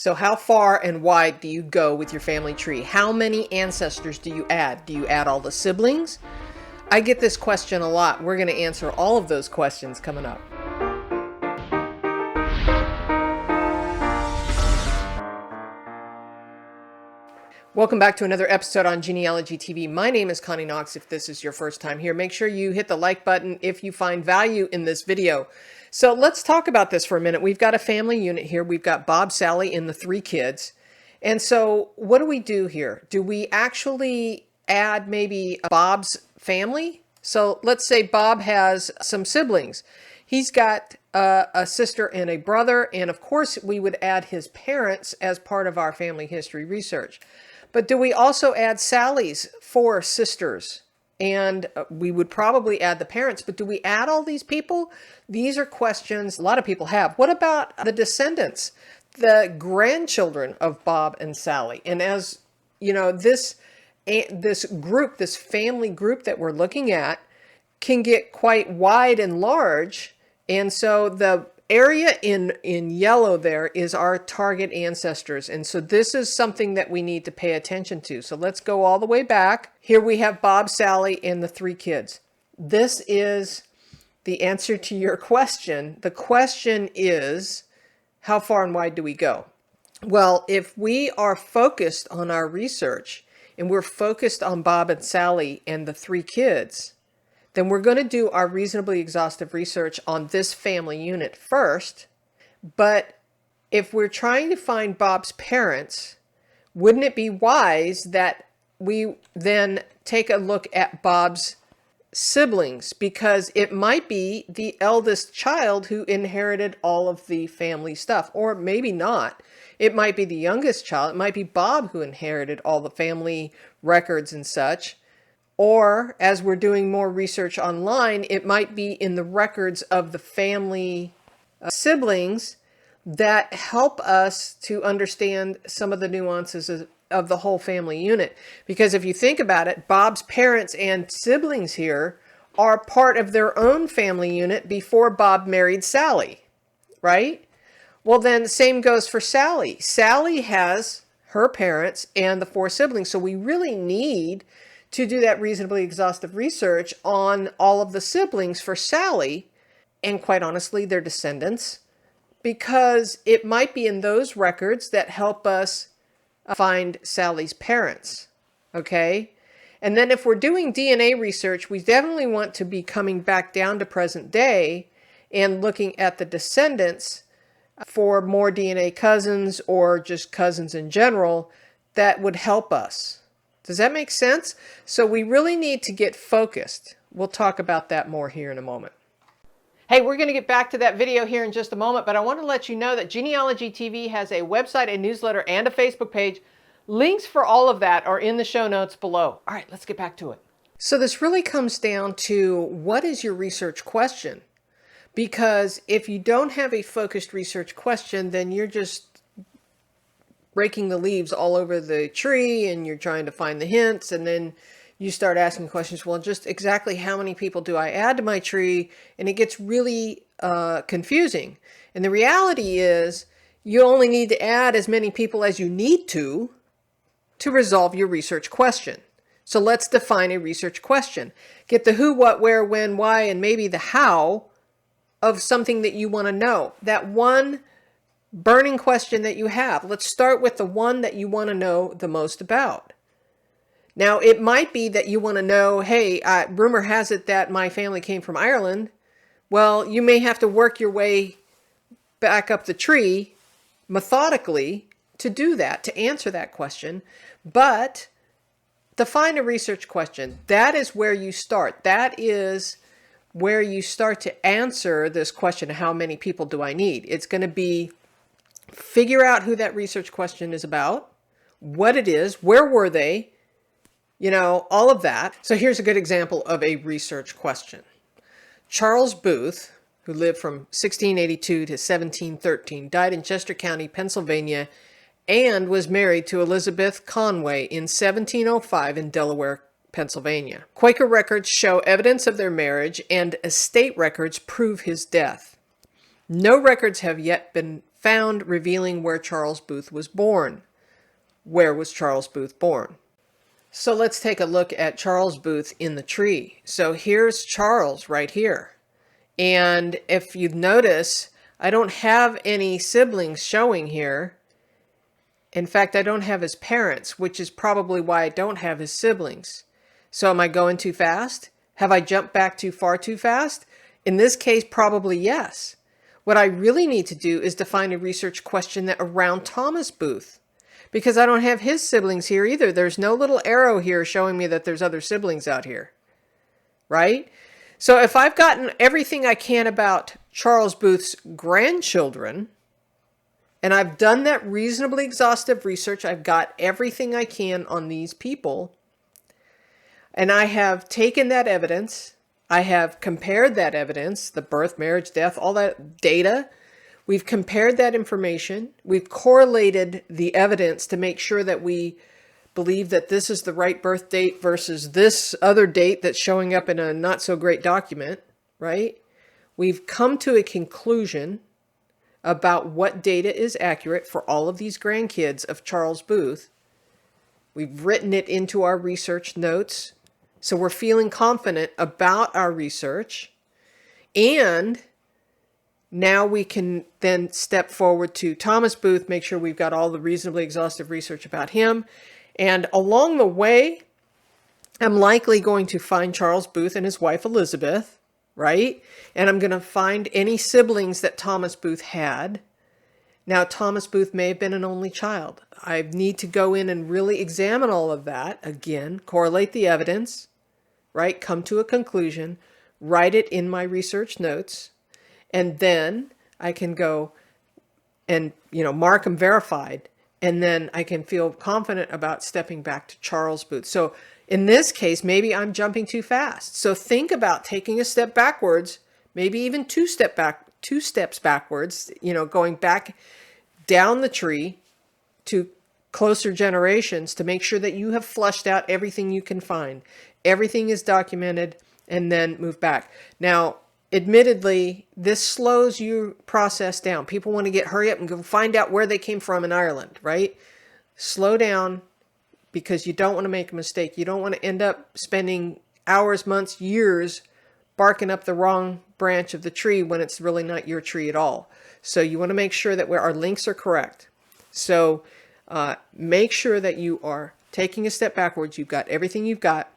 So how far and wide do you go with your family tree? How many ancestors do you add? Do you add all the siblings? I get this question a lot. We're going to answer all of those questions coming up. Welcome back to another episode on Genealogy TV. My name is Connie Knox. If this is your first time here, make sure you hit the like button if you find value in this video. So let's talk about this for a minute. We've got a family unit here. We've got Bob, Sally, and the 3 kids. And so what do we do here? Do we actually add maybe Bob's family? So let's say Bob has some siblings. He's got a sister and a brother. And of course, we would add his parents as part of our family history research. But do we also add Sally's 4 sisters? And we would probably add the parents, but do we add all these people? These are questions a lot of people have. What about the descendants, the grandchildren of Bob and Sally? And as you know, this group, this family group that we're looking at can get quite wide and large. And so the area in yellow there is our target ancestors. And so this is something that we need to pay attention to. So let's go all the way back. Here we have Bob, Sally, and the 3 kids. This is the answer to your question. The question is, how far and wide do we go? Well, if we are focused on our research and we're focused on Bob and Sally and the 3 kids, then we're going to do our reasonably exhaustive research on this family unit first. But if we're trying to find Bob's parents, wouldn't it be wise that we then take a look at Bob's siblings? Because it might be the eldest child who inherited all of the family stuff, or maybe not. It might be the youngest child. It might be Bob who inherited all the family records and such. Or, as we're doing more research online, it might be in the records of the family siblings that help us to understand some of the nuances of the whole family unit. Because if you think about it, Bob's parents and siblings here are part of their own family unit before Bob married Sally, right? Well, then the same goes for Sally. Sally has her parents and the 4 siblings. So we really need to do that reasonably exhaustive research on all of the siblings for Sally, and quite honestly, their descendants, because it might be in those records that help us find Sally's parents, okay? And then if we're doing DNA research, we definitely want to be coming back down to present day and looking at the descendants for more DNA cousins or just cousins in general that would help us. Does that make sense? So we really need to get focused. We'll talk about that more here in a moment. Hey, we're going to get back to that video here in just a moment, but I want to let you know that Genealogy TV has a website, a newsletter, and a Facebook page. Links for all of that are in the show notes below. All right, let's get back to it. So this really comes down to, what is your research question? Because if you don't have a focused research question, then you're just raking the leaves all over the tree and you're trying to find the hints, and then you start asking questions, well, just exactly how many people do I add to my tree? And it gets really confusing. And the reality is you only need to add as many people as you need to resolve your research question. So let's define a research question. Get the who, what, where, when, why, and maybe the how of something that you want to know. That one burning question that you have. Let's start with the one that you want to know the most about. Now, it might be that you want to know, hey, rumor has it that my family came from Ireland. Well, you may have to work your way back up the tree methodically to do that, to answer that question. But define a research question. That is where you start. That is where you start to answer this question, how many people do I need? It's going to be figure out who that research question is about, what it is, where were they, you know, all of that. So here's a good example of a research question. Charles Booth, who lived from 1682 to 1713, died in Chester County, Pennsylvania, and was married to Elizabeth Conway in 1705 in Delaware, Pennsylvania. Quaker records show evidence of their marriage, and estate records prove his death. No records have yet been found revealing where Charles Booth was born. Where was Charles Booth born? So let's take a look at Charles Booth in the tree. So here's Charles right here. And if you notice, I don't have any siblings showing here. In fact, I don't have his parents, which is probably why I don't have his siblings. So am I going too fast? Have I jumped back too far too fast? In this case, probably yes. What I really need to do is define a research question that around Thomas Booth, because I don't have his siblings here either. There's no little arrow here showing me that there's other siblings out here, right? So if I've gotten everything I can about Charles Booth's grandchildren, and I've done that reasonably exhaustive research, I've got everything I can on these people, and I have taken that evidence, I have compared that evidence, the birth, marriage, death, all that data. We've compared that information. We've correlated the evidence to make sure that we believe that this is the right birth date versus this other date that's showing up in a not so great document, right? We've come to a conclusion about what data is accurate for all of these grandkids of Charles Booth. We've written it into our research notes. So we're feeling confident about our research. And now we can then step forward to Thomas Booth, make sure we've got all the reasonably exhaustive research about him. And along the way, I'm likely going to find Charles Booth and his wife Elizabeth, right? And I'm going to find any siblings that Thomas Booth had. Now, Thomas Booth may have been an only child. I need to go in and really examine all of that. Again, correlate the evidence, right? Come to a conclusion, write it in my research notes, and then I can go and, mark them verified. And then I can feel confident about stepping back to Charles Booth. So in this case, maybe I'm jumping too fast. So think about taking a step backwards, maybe even two steps backwards, going back down the tree to closer generations to make sure that you have flushed out everything you can find. Everything is documented, and then move back. Now, admittedly, this slows your process down. People want to hurry up and go find out where they came from in Ireland, right? Slow down, because you don't want to make a mistake. You don't want to end up spending hours, months, years barking up the wrong branch of the tree when it's really not your tree at all. So you want to make sure that our links are correct. So make sure that you are taking a step backwards. You've got everything you've got.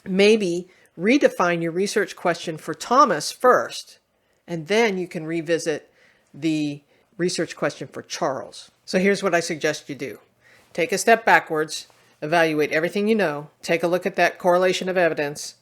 Maybe redefine your research question for Thomas first, and then you can revisit the research question for Charles. So here's what I suggest you do. Take a step backwards, evaluate everything you know, take a look at that correlation of evidence,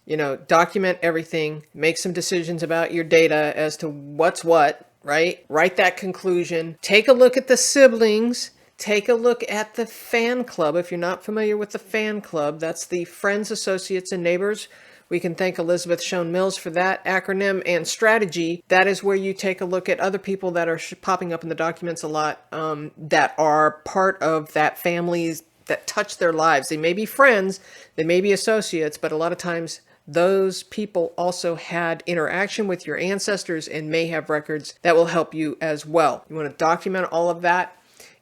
document everything, make some decisions about your data as to what's what, right? Write that conclusion, take a look at the siblings, take a look at the fan club. If you're not familiar with the fan club, that's the friends, associates, and neighbors. We can thank Elizabeth Schoen Mills for that acronym and strategy. That is where you take a look at other people that are popping up in the documents a lot that are part of that families that touch their lives. They may be friends, they may be associates, but a lot of times those people also had interaction with your ancestors and may have records that will help you as well. You want to document all of that,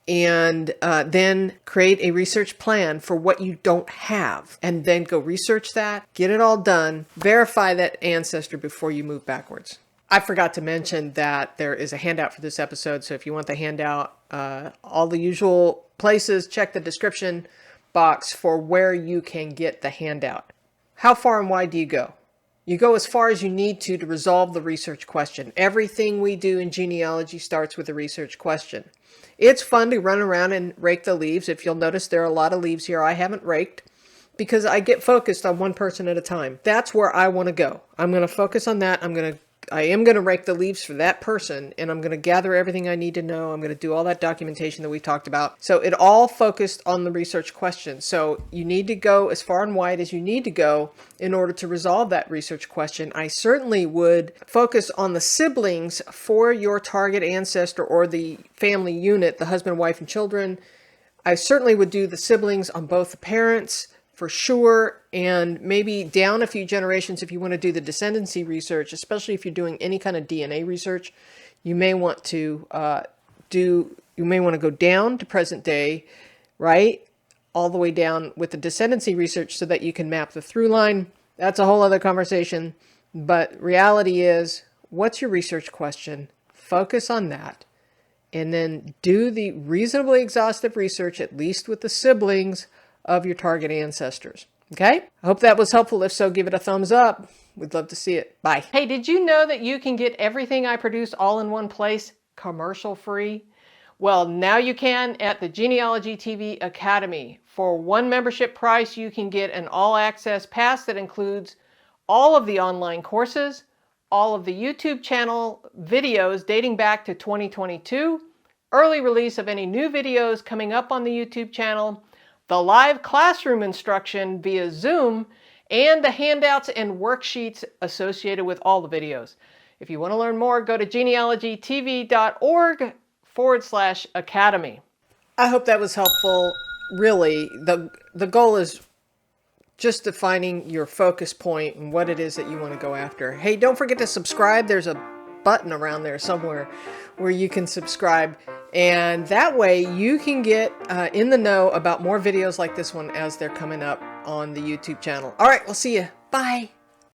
and then create a research plan for what you don't have, and then go research that, get it all done, verify that ancestor before you move backwards. I forgot to mention that there is a handout for this episode, so if you want the handout, all the usual places, check the description box for where you can get the handout. How far and wide do you go? You go as far as you need to resolve the research question. Everything we do in genealogy starts with a research question. It's fun to run around and rake the leaves. If you'll notice, there are a lot of leaves here I haven't raked because I get focused on one person at a time. That's where I want to go. I'm going to focus on that. I am going to rake the leaves for that person, and I'm going to gather everything I need to know. I'm going to do all that documentation that we talked about. So it all focused on the research question. So you need to go as far and wide as you need to go in order to resolve that research question. I certainly would focus on the siblings for your target ancestor or the family unit, the husband, wife, and children. I certainly would do the siblings on both the parents, for sure, and maybe down a few generations if you want to do the descendancy research, especially if you're doing any kind of DNA research. You may want to go down to present day, right? All the way down with the descendancy research so that you can map the through line. That's a whole other conversation. But reality is, what's your research question? Focus on that. And then do the reasonably exhaustive research, at least with the siblings of your target ancestors. Okay? I hope that was helpful. If so, give it a thumbs up. We'd love to see it. Bye. Hey, did you know that you can get everything I produce all in one place, commercial free? Well, now you can at the Genealogy TV Academy. For one membership price, you can get an all-access pass that includes all of the online courses, all of the YouTube channel videos dating back to 2022, early release of any new videos coming up on the YouTube channel, the live classroom instruction via Zoom, and the handouts and worksheets associated with all the videos. If you want to learn more, go to genealogytv.org/academy. I hope that was helpful. Really, the goal is just defining your focus point and what it is that you want to go after. Hey, don't forget to subscribe. There's a button around there somewhere where you can subscribe. And that way you can get in the know about more videos like this one as they're coming up on the YouTube channel. All right, we'll see you. Bye.